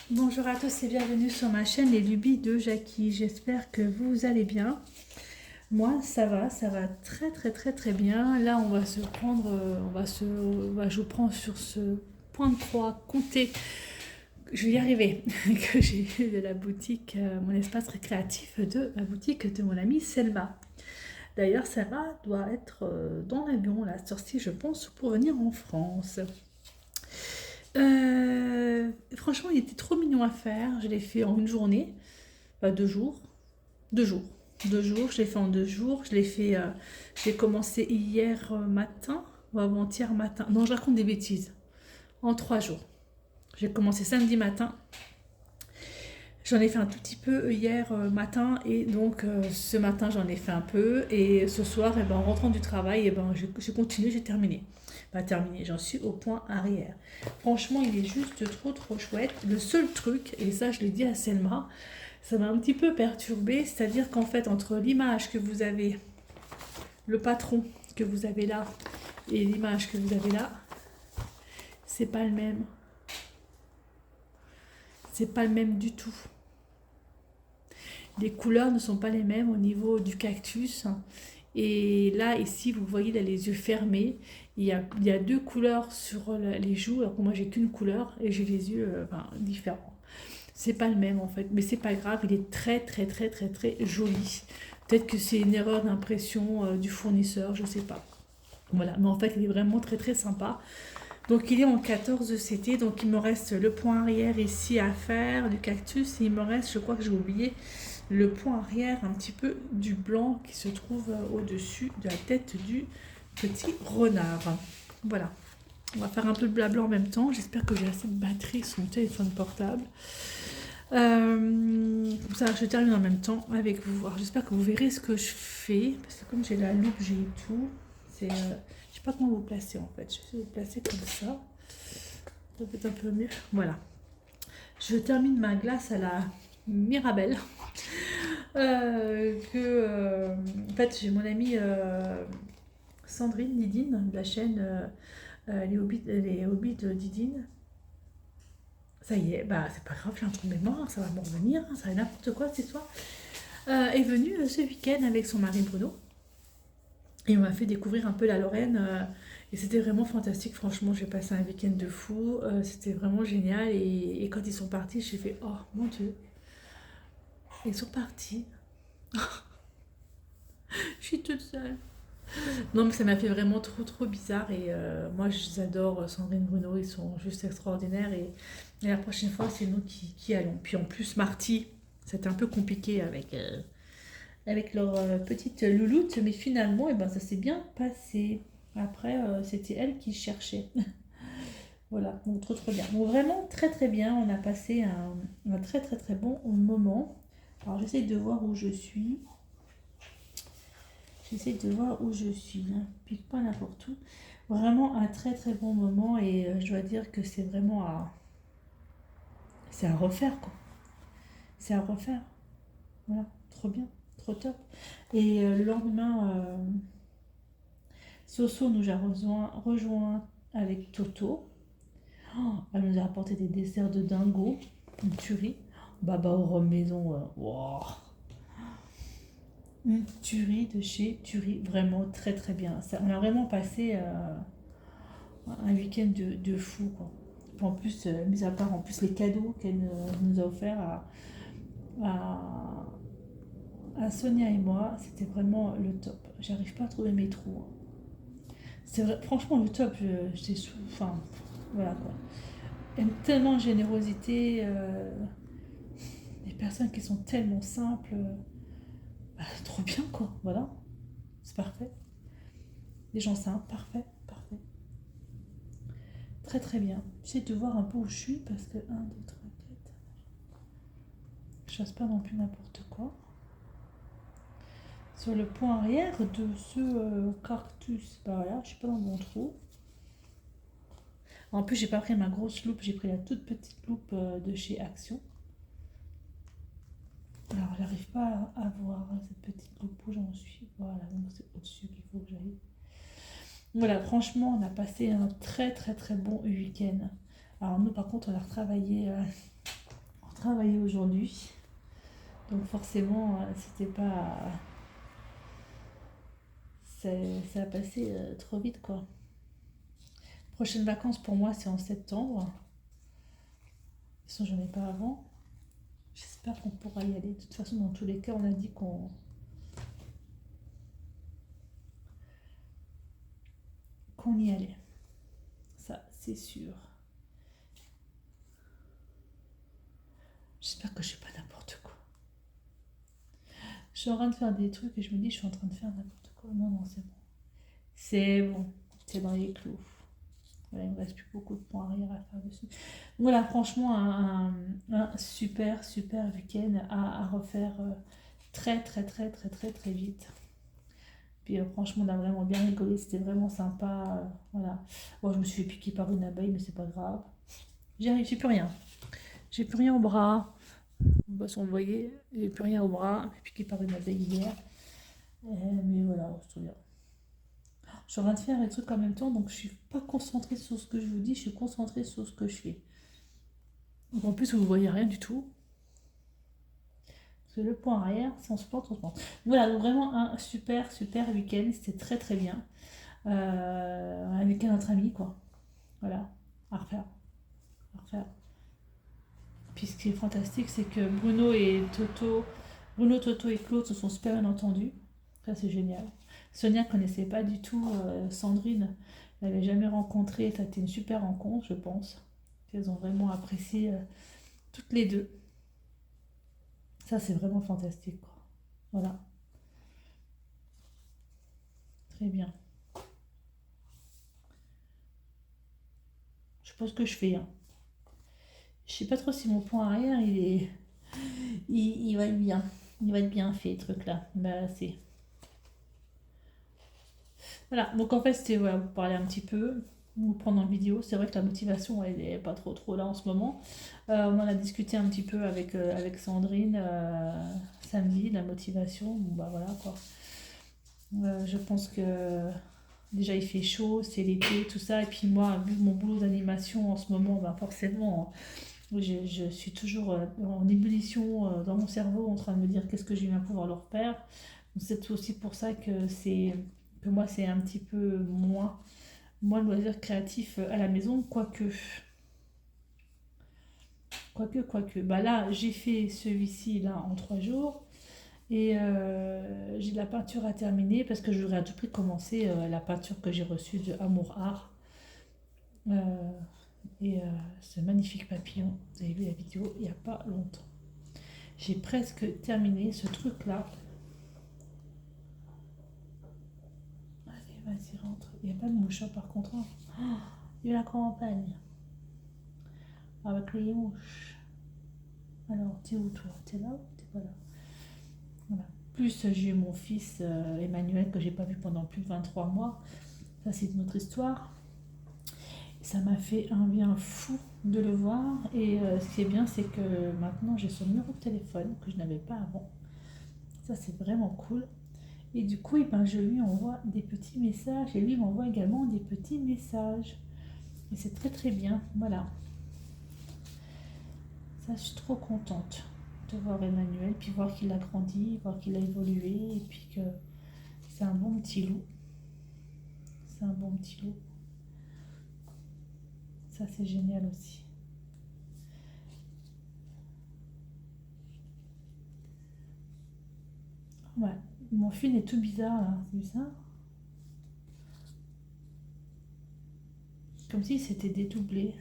Bonjour à tous et bienvenue sur ma chaîne Les Lubies de Jackie. J'espère que vous allez bien. Moi, ça va très très très très bien. Là, on va se prendre, je vous prends sur ce point de croix, compter, je vais y arriver, que j'ai eu de la boutique, mon espace récréatif de la boutique de mon amie Selma. D'ailleurs, Selma doit être dans l'avion, la sortie, je pense, pour venir en France. Franchement, il était trop mignon à faire. Je l'ai fait en une journée, pas 2 jours. 2 jours. 2 jours, je l'ai fait en 2 jours. J'ai commencé hier matin ou avant-hier matin. Non, je raconte des bêtises. En 3 jours. J'ai commencé samedi matin. J'en ai fait un tout petit peu hier matin et donc ce matin j'en ai fait un peu et ce soir en rentrant du travail j'ai continué, j'ai terminé. Pas terminé, j'en suis au point arrière. Franchement il est juste trop chouette. Le seul truc, et ça je l'ai dit à Selma, ça m'a un petit peu perturbée, c'est-à-dire qu'en fait entre l'image que vous avez, le patron que vous avez là et l'image que vous avez là, c'est pas le même. C'est pas le même du tout. Les couleurs ne sont pas les mêmes au niveau du cactus. Et là, ici, vous voyez, il a les yeux fermés. Il y a deux couleurs sur les joues, alors que moi, j'ai qu'une couleur et j'ai les yeux différents. C'est pas le même en fait, mais c'est pas grave, il est très joli. Peut-être que c'est une erreur d'impression du fournisseur, je sais pas. Voilà, mais en fait, il est vraiment très sympa. Donc il est en 14 CT, donc il me reste le point arrière ici à faire du cactus et il me reste, je crois que j'ai oublié, le point arrière un petit peu du blanc qui se trouve au-dessus de la tête du petit renard. Voilà, on va faire un peu de blabla en même temps. J'espère que j'ai assez de batterie sur mon téléphone portable. Comme ça, je termine en même temps avec vous. Alors, j'espère que vous verrez ce que je fais parce que comme j'ai la loupe, j'ai tout. Je sais pas comment vous placer en fait. Je vais vous placer comme ça. Ça peut être un peu mieux. Voilà. Je termine ma glace à la Mirabelle. En fait, j'ai mon amie Sandrine Didine de la chaîne les hobbies de Didine. Ça y est, bah c'est pas grave, j'ai un trou de mémoire, ça va m'en revenir, hein, ça va n'importe quoi cette histoire. Est venue ce week-end avec son mari Bruno et on m'a fait découvrir un peu la Lorraine et c'était vraiment fantastique. Franchement, j'ai passé un week-end de fou, c'était vraiment génial et quand ils sont partis, j'ai fait oh mon Dieu, ils sont partis, je suis toute seule. Non, mais ça m'a fait vraiment trop bizarre et moi j'adore Sandrine Bruno, ils sont juste extraordinaires et la prochaine fois c'est nous qui allons. Puis en plus Marty, c'était un peu compliqué avec leur petite louloute, mais finalement ça s'est bien passé. Après c'était elle qui cherchait. Voilà, donc trop bien. Donc vraiment très bien, on a passé un très bon moment. Alors j'essaie de voir où je suis. J'essaie de voir où je suis, hein. Pique pas n'importe où. Vraiment un très bon moment et je dois dire que c'est vraiment c'est à refaire quoi. C'est à refaire. Voilà, trop bien, trop top. Et le lendemain, Soso nous a rejoint avec Toto. Oh, elle nous a apporté des desserts de dingo, une tuerie. Baba au rhum maison, wow. Une tuerie de chez Tuerie, vraiment très bien. Ça, on a vraiment passé un week-end de fou quoi. En plus, mis à part en plus les cadeaux qu'elle nous a offerts à, à Sonia et moi, c'était vraiment le top. J'arrive pas à trouver mes trous, hein. C'est vrai, franchement le top. J'étais sous, enfin voilà quoi. Tellement de générosité, des personnes qui sont tellement simples, trop bien quoi. Voilà, c'est parfait. Des gens simples, parfait. Très bien. J'essaie de voir un peu où je suis parce que 1, 2, 3, 4. Je fasse pas non plus n'importe quoi. Sur le point arrière de ce cactus, bah voilà, je suis pas dans mon trou. En plus, j'ai pas pris ma grosse loupe, j'ai pris la toute petite loupe de chez Action. Alors, j'arrive pas à voir cette petite loupe où j'en suis. Voilà, donc c'est au-dessus qu'il faut que j'aille. Voilà, franchement, on a passé un très bon week-end. Alors nous, par contre, on a retravaillé travailler aujourd'hui. Donc forcément, c'était pas... Ça a passé trop vite, quoi. Prochaines vacances pour moi, c'est en septembre. De toute façon, j'en ai pas avant. J'espère qu'on pourra y aller. De toute façon, dans tous les cas, on a dit qu'on y allait. Ça, c'est sûr. J'espère que je suis pas n'importe quoi. Je suis en train de faire des trucs et je me dis, je suis en train de faire n'importe quoi. Non, non, c'est bon. C'est bon. C'est dans les clous. Voilà, il me reste plus beaucoup de points arrière à faire dessus. Voilà, franchement, un super, super week-end à refaire très, très, très, très, très, très vite. Puis franchement, on a vraiment bien rigolé, c'était vraiment sympa. Voilà. Bon, je me suis fait piquer par une abeille, mais c'est pas grave. J'ai plus rien. J'ai plus rien au bras. Bah, si on le voyait, j'ai plus rien au bras. J'ai piqué par une abeille hier. Mais voilà, c'est trop bien. Je suis en train de faire les trucs en même temps, donc je suis pas concentrée sur ce que je vous dis, je suis concentrée sur ce que je fais. Donc en plus, vous voyez rien du tout. Parce que le point arrière, si on se plante, on se plante. Voilà, donc vraiment un super, super week-end. C'était très, très bien. Avec notre ami, quoi. Voilà, à refaire. À refaire. Puis ce qui est fantastique, c'est que Bruno, Toto et Claude se sont super bien entendus. Ça, c'est génial. Sonia ne connaissait pas du tout Sandrine. Elle n'avait jamais rencontré. Ça a été une super rencontre, je pense. Elles ont vraiment apprécié toutes les deux. Ça, c'est vraiment fantastique, quoi. Voilà, très bien. Je sais pas ce que je fais, hein. Je sais pas trop si mon point arrière, il va être bien. Il va être bien fait, le truc là. Bah, c'est. Voilà, donc en fait, c'était voilà, vous parler un petit peu, vous prendre en vidéo. C'est vrai que la motivation, elle est pas trop trop là en ce moment. On en a discuté un petit peu avec Sandrine samedi, la motivation. Bon, bah voilà quoi. Je pense que déjà il fait chaud, c'est l'été, tout ça. Et puis moi, vu mon boulot d'animation en ce moment, bah forcément, je suis toujours en ébullition dans mon cerveau en train de me dire qu'est-ce que je vais pouvoir leur faire. Donc, c'est aussi pour ça que moi c'est un petit peu moins de loisirs créatifs à la maison, quoique. Bah là, j'ai fait celui-ci là en 3 jours et j'ai de la peinture à terminer parce que je voudrais à tout prix commencer la peinture que j'ai reçue de Amour Art. Euh, et ce magnifique papillon, vous avez vu la vidéo il n'y a pas longtemps. J'ai presque terminé ce truc-là. Allez, vas-y, rentre. Il n'y a pas de mouche, hein, par contre. Hein. Oh, il y a la campagne. Avec les mouches. Alors, t'es où toi? T'es là ou t'es pas là? Voilà. Plus j'ai eu mon fils Emmanuel que j'ai pas vu pendant plus de 23 mois. Ça, c'est une autre histoire. Ça m'a fait un bien fou de le voir. Et ce qui est bien, c'est que maintenant, j'ai son numéro de téléphone que je n'avais pas avant. Ça, c'est vraiment cool. Et du coup, eh ben, je lui envoie des petits messages et lui m'envoie également des petits messages. Et c'est très très bien. Voilà. Ça, je suis trop contente de voir Emmanuel, puis voir qu'il a grandi, voir qu'il a évolué, et puis que c'est un bon petit loup. C'est un bon petit loup. Ça, c'est génial aussi. Ouais. Mon fil est tout bizarre là, c'est ça? Comme si c'était dédoublé.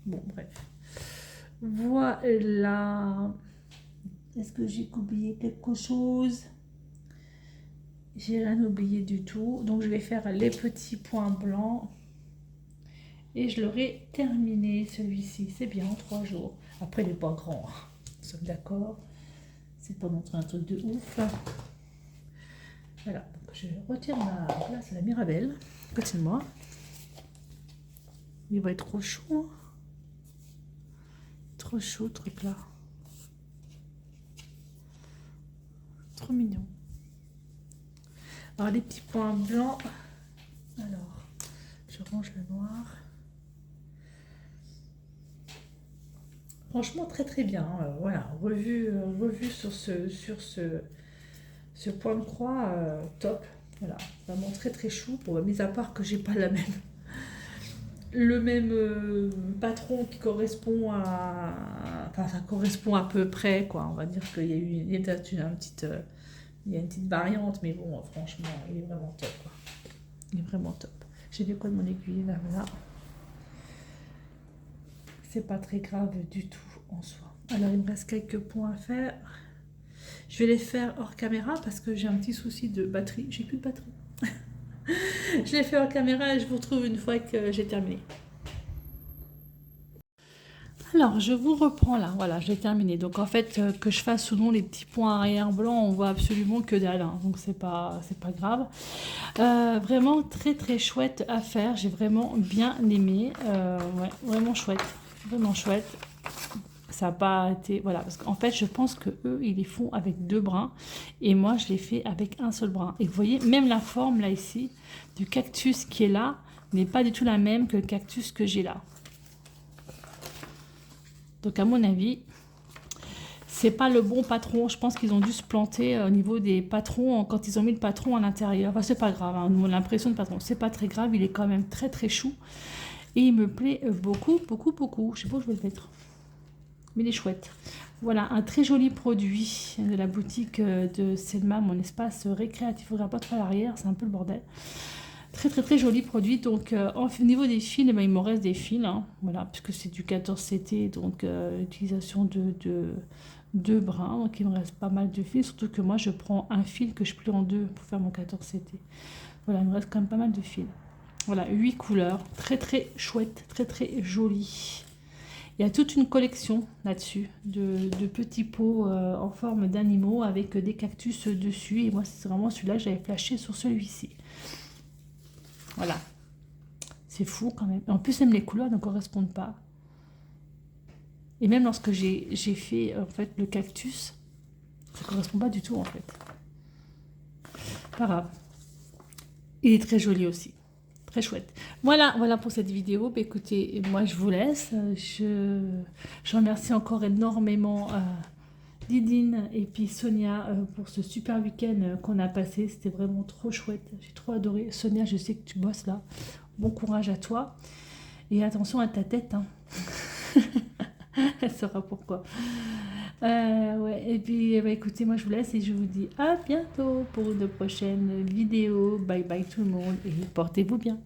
Bon, bref. Voilà. Est-ce que j'ai oublié quelque chose? J'ai rien oublié du tout. Donc je vais faire les petits points blancs. Et je l'aurai terminé celui-ci. C'est bien, en 3 jours. Après, il n'est pas grand. Nous sommes d'accord. C'est pas montrer un truc de ouf. Voilà. Donc, je retire ma place à la Mirabelle. Côté de moi. Il va être trop chaud. Trop chaud, truc là. Trop mignon. Alors, les petits points blancs. Alors, je range le noir. Franchement, très très bien. Voilà, revue sur ce point de croix, top. Voilà, vraiment très très chou. Bon, mis à part que j'ai pas le même patron qui correspond à. Enfin, ça correspond à peu près, quoi. On va dire qu'il y a eu il y a une petite variante, mais bon, franchement, il est vraiment top, quoi. Il est vraiment top. J'ai des quoi de mon aiguille, là, voilà. C'est pas très grave du tout en soi. Alors, il me reste quelques points à faire. Je vais les faire hors caméra parce que j'ai un petit souci de batterie. J'ai plus de batterie. Je les fais hors caméra et je vous retrouve une fois que j'ai terminé. Alors, je vous reprends là. Voilà, j'ai terminé. Donc, en fait, que je fasse ou non les petits points arrière blancs, on voit absolument que dalle. Hein. Donc, c'est pas grave. Vraiment très très chouette à faire. J'ai vraiment bien aimé. Ouais, vraiment chouette. Vraiment chouette. Ça n'a pas été... Voilà, parce qu'en fait, je pense que eux ils les font avec 2 brins. Et moi, je les fais avec un seul brin. Et vous voyez, même la forme, là, ici, du cactus qui est là, n'est pas du tout la même que le cactus que j'ai là. Donc, à mon avis, c'est pas le bon patron. Je pense qu'ils ont dû se planter au niveau des patrons quand ils ont mis le patron à l'intérieur. Enfin, c'est pas grave, hein, l'impression de patron. C'est pas très grave, il est quand même très très chou. Et il me plaît beaucoup, beaucoup, beaucoup. Je sais pas où je vais le mettre. Mais il est chouette. Voilà, un très joli produit de la boutique de Selma, mon espace récréatif. Regarde pas trop à l'arrière, c'est un peu le bordel. Très très très joli produit. Donc au niveau des fils, eh ben, il me reste des fils. Hein, voilà, puisque c'est du 14CT, donc utilisation de 2 brins. Donc il me reste pas mal de fils. Surtout que moi je prends un fil que je plie en 2 pour faire mon 14CT. Voilà, il me reste quand même pas mal de fils. Voilà, 8 couleurs. Très très chouette, très très joli. Il y a toute une collection là-dessus de petits pots en forme d'animaux avec des cactus dessus. Et moi, c'est vraiment celui-là que j'avais flashé sur celui-ci. Voilà. C'est fou quand même. En plus, même les couleurs ne correspondent pas. Et même lorsque j'ai fait en fait le cactus, ça ne correspond pas du tout en fait. Pas grave. Il est très joli aussi. Très chouette. Voilà pour cette vidéo. Bah, écoutez, moi je vous laisse. Je remercie encore énormément Didine et puis Sonia pour ce super week-end qu'on a passé. C'était vraiment trop chouette. J'ai trop adoré. Sonia, je sais que tu bosses là. Bon courage à toi. Et attention à ta tête. Hein. Elle saura pourquoi. Ouais. Et puis, bah, écoutez, moi je vous laisse et je vous dis à bientôt pour de prochaines vidéos. Bye bye tout le monde et portez-vous bien.